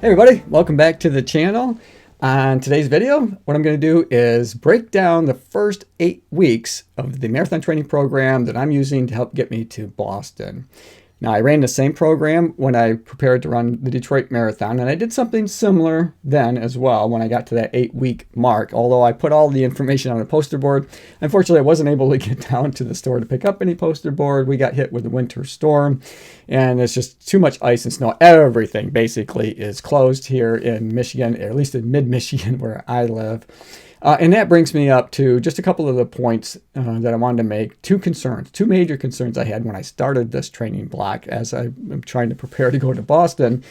Hey everybody, welcome back to the channel. On today's video, what I'm going to do is break down the first 8 weeks of the marathon training program that I'm using to help get me to Boston. Now, I ran the same program when I prepared to run the Detroit Marathon, and I did something similar then as well when I got to that 8-week mark. Although I put all the information on a poster board, unfortunately, I wasn't able to get down to the store to pick up any poster board. We got hit with a winter storm, and it's just too much ice and snow. Everything basically is closed here in Michigan, or at least in mid-Michigan where I live. And that brings me up to just a couple of the points that I wanted to make. Two major concerns I had when I started this training block as I'm trying to prepare to go to Boston.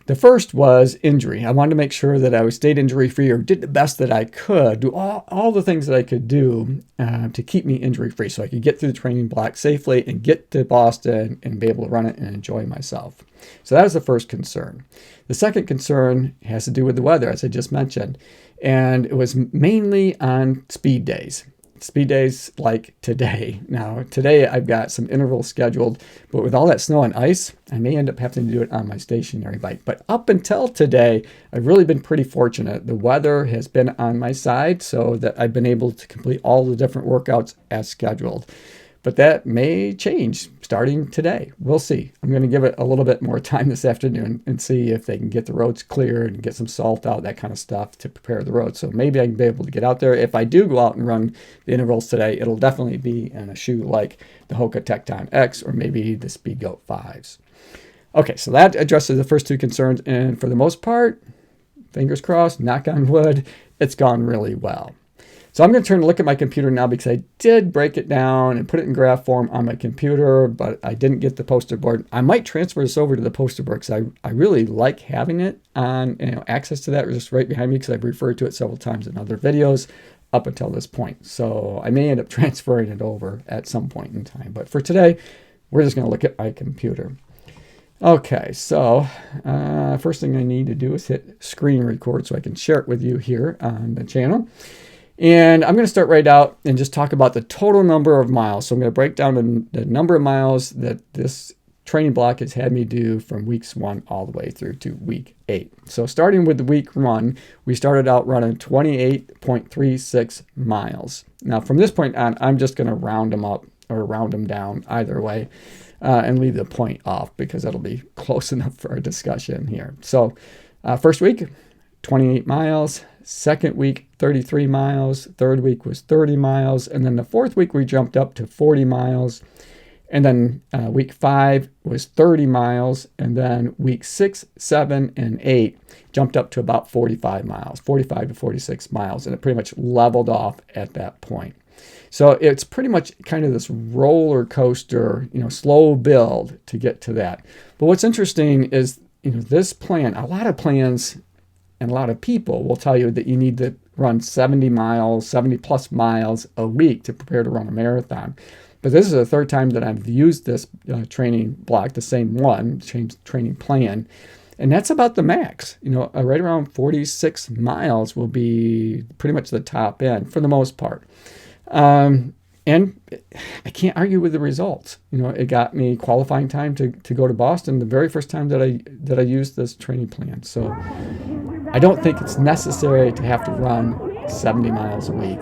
The first was injury. I wanted to make sure that I stayed injury-free or did the best that I could, do all the things that I could do to keep me injury-free so I could get through the training block safely and get to Boston and be able to run it and enjoy myself. So that was the first concern. The second concern has to do with the weather, as I just mentioned, and it was mainly on speed days. Speed days like today. Now, today I've got some intervals scheduled, but with all that snow and ice, I may end up having to do it on my stationary bike. But up until today, I've really been pretty fortunate. The weather has been on my side so that I've been able to complete all the different workouts as scheduled. But that may change starting today. We'll see. I'm going to give it a little bit more time this afternoon and see if they can get the roads cleared and get some salt out, that kind of stuff to prepare the road. So maybe I can be able to get out there. If I do go out and run the intervals today, it'll definitely be in a shoe like the Hoka Tecton X or maybe the Speedgoat 5s. Okay, so that addresses the first two concerns. And for the most part, fingers crossed, knock on wood, it's gone really well. So I'm going to turn and look at my computer now because I did break it down and put it in graph form on my computer, but I didn't get the poster board. I might transfer this over to the poster board because I really like having it on, access to that just right behind me because I've referred to it several times in other videos up until this point. So I may end up transferring it over at some point in time. But for today, we're just going to look at my computer. Okay, so first thing I need to do is hit screen record so I can share it with you here on the channel. And I'm going to start right out and just talk about the total number of miles. So I'm going to break down the number of miles that this training block has had me do from weeks 1 all the way through to week 8. So starting with the week 1, we started out running 28.36 miles. Now from this point on, I'm just going to round them up or round them down either way and leave the point off because that'll be close enough for our discussion here. So first week, 28 miles. Second week, 33 miles. Third week was 30 miles. And then the fourth week, we jumped up to 40 miles. And then week 5 was 30 miles. And then week 6, 7, and 8 jumped up to about 45 miles, 45 to 46 miles. And it pretty much leveled off at that point. So it's pretty much kind of this roller coaster, slow build to get to that. But what's interesting is, this plan, a lot of plans and a lot of people will tell you that you need to run 70 plus miles a week to prepare to run a marathon. But this is the third time that I've used this training block, the same one, training plan. And that's about the max. Right around 46 miles will be pretty much the top end for the most part. And I can't argue with the results. It got me qualifying time to go to Boston the very first time that I used this training plan. So I don't think it's necessary to have to run 70 miles a week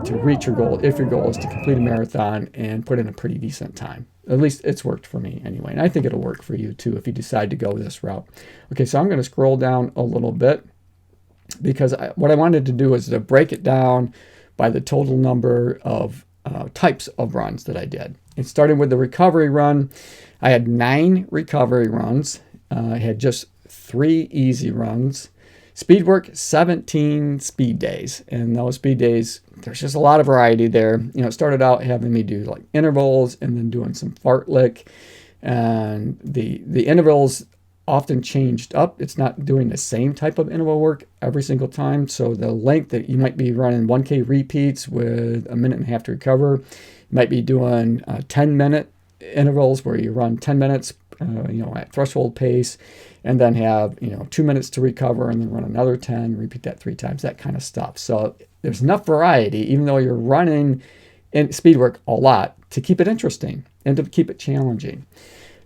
to reach your goal if your goal is to complete a marathon and put in a pretty decent time. At least it's worked for me anyway. And I think it'll work for you too if you decide to go this route. Okay, so I'm going to scroll down a little bit because what I wanted to do is to break it down by the total number of types of runs that I did. And starting with the recovery run, I had 9 recovery runs. I had just 3 easy runs. Speed work, 17 speed days. And those speed days, there's just a lot of variety there. It started out having me do like intervals and then doing some fartlek. And the intervals often changed up. It's not doing the same type of interval work every single time. So the length that you might be running 1K repeats with a minute and a half to recover. You might be doing 10-minute intervals where you run 10 minutes, at threshold pace, and then have 2 minutes to recover and then run another 10, repeat that 3 times, that kind of stuff. So there's enough variety, even though you're running in speed work a lot, to keep it interesting and to keep it challenging.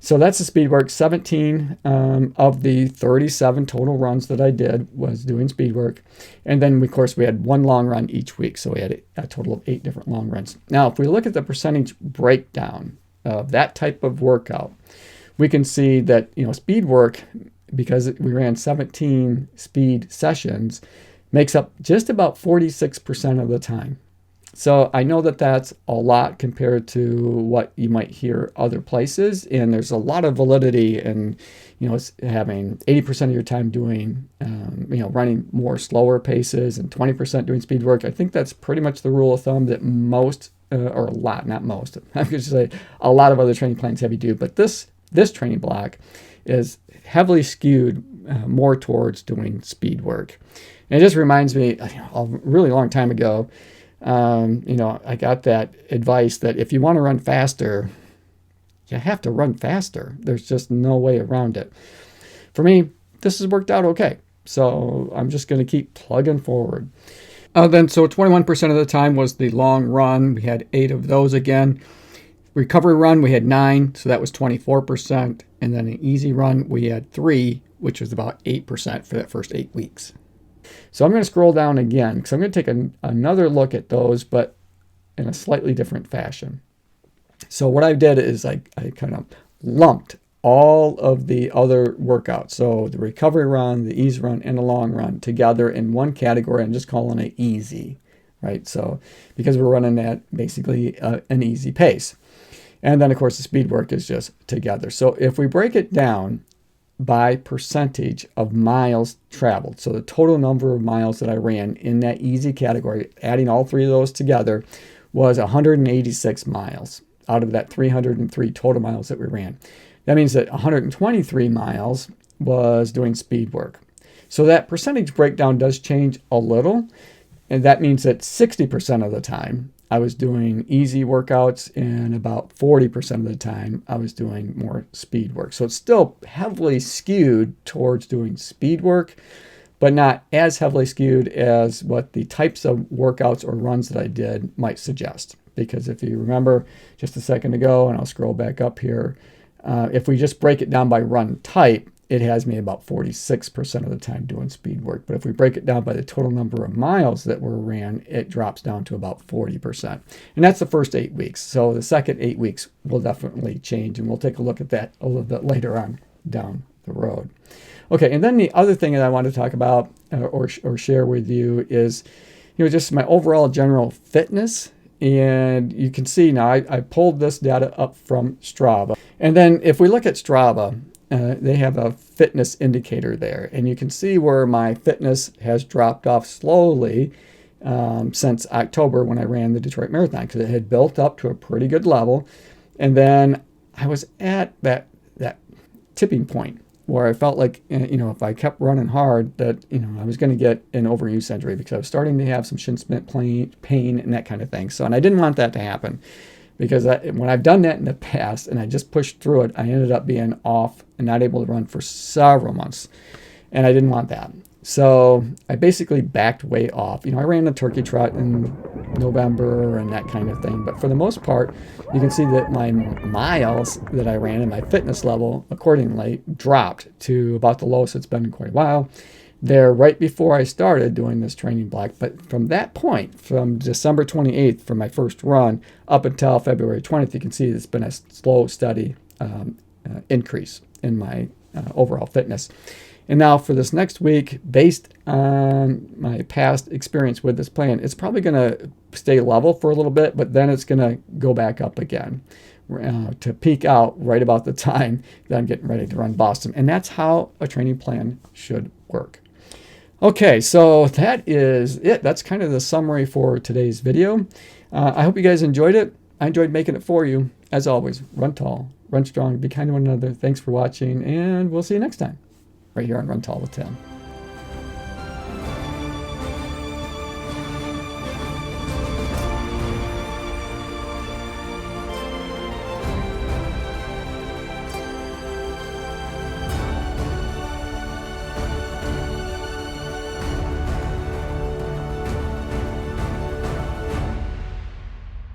So that's the speed work. 17 of the 37 total runs that I did was doing speed work. And then, of course, we had one long run each week. So we had a total of 8 different long runs. Now, if we look at the percentage breakdown of that type of workout, we can see that, speed work, because we ran 17 speed sessions, makes up just about 46% of the time. So I know that that's a lot compared to what you might hear other places, and there's a lot of validity in, having 80% of your time doing, running more slower paces and 20% doing speed work. I think that's pretty much the rule of thumb that most, or a lot, not most, I'm going to say a lot of other training plans have you do, but this training block is heavily skewed more towards doing speed work. And it just reminds me, a really long time ago, I got that advice that if you want to run faster, you have to run faster. There's just no way around it. For me, this has worked out okay. So I'm just going to keep plugging forward. So 21% of the time was the long run. We had 8 of those again. Recovery run, we had 9, so that was 24%. And then an easy run, we had 3, which was about 8% for that first 8 weeks. So I'm going to scroll down again because I'm going to take another look at those, but in a slightly different fashion. So what I did is I kind of lumped all of the other workouts. So the recovery run, the easy run, and the long run together in one category. I'm just calling it easy, right? So because we're running at basically an easy pace. And then, of course, the speed work is just together. So if we break it down by percentage of miles traveled, so the total number of miles that I ran in that easy category, adding all 3 of those together, was 186 miles out of that 303 total miles that we ran. That means that 123 miles was doing speed work. So that percentage breakdown does change a little, and that means that 60% of the time I was doing easy workouts, and about 40% of the time I was doing more speed work. So it's still heavily skewed towards doing speed work, but not as heavily skewed as what the types of workouts or runs that I did might suggest. Because if you remember just a second ago, and I'll scroll back up here, if we just break it down by run type, it has me about 46% of the time doing speed work. But if we break it down by the total number of miles that were ran, it drops down to about 40%. And that's the first 8 weeks. So the second 8 weeks will definitely change, and we'll take a look at that a little bit later on down the road. Okay, and then the other thing that I want to talk about or share with you is, just my overall general fitness. And you can see now I pulled this data up from Strava. And then if we look at Strava, they have a fitness indicator there, and you can see where my fitness has dropped off slowly since October when I ran the Detroit Marathon, because it had built up to a pretty good level, and then I was at that tipping point where I felt like, if I kept running hard, that I was going to get an overuse injury, because I was starting to have some shin splint pain and that kind of thing. So, and I didn't want that to happen. Because when I've done that in the past and I just pushed through it, I ended up being off and not able to run for several months. And I didn't want that. So I basically backed way off. I ran a turkey trot in November and that kind of thing. But for the most part, you can see that my miles that I ran and my fitness level accordingly dropped to about the lowest it's been in quite a while. There right before I started doing this training block. But from that point, from December 28th for my first run up until February 20th, you can see it's been a slow, steady increase in my overall fitness. And now for this next week, based on my past experience with this plan, it's probably going to stay level for a little bit, but then it's going to go back up again to peak out right about the time that I'm getting ready to run Boston. And that's how a training plan should work. Okay, so that is it. That's kind of the summary for today's video. I hope you guys enjoyed it. I enjoyed making it for you. As always, run tall, run strong, be kind to one another. Thanks for watching, and we'll see you next time right here on Run Tall with Tim.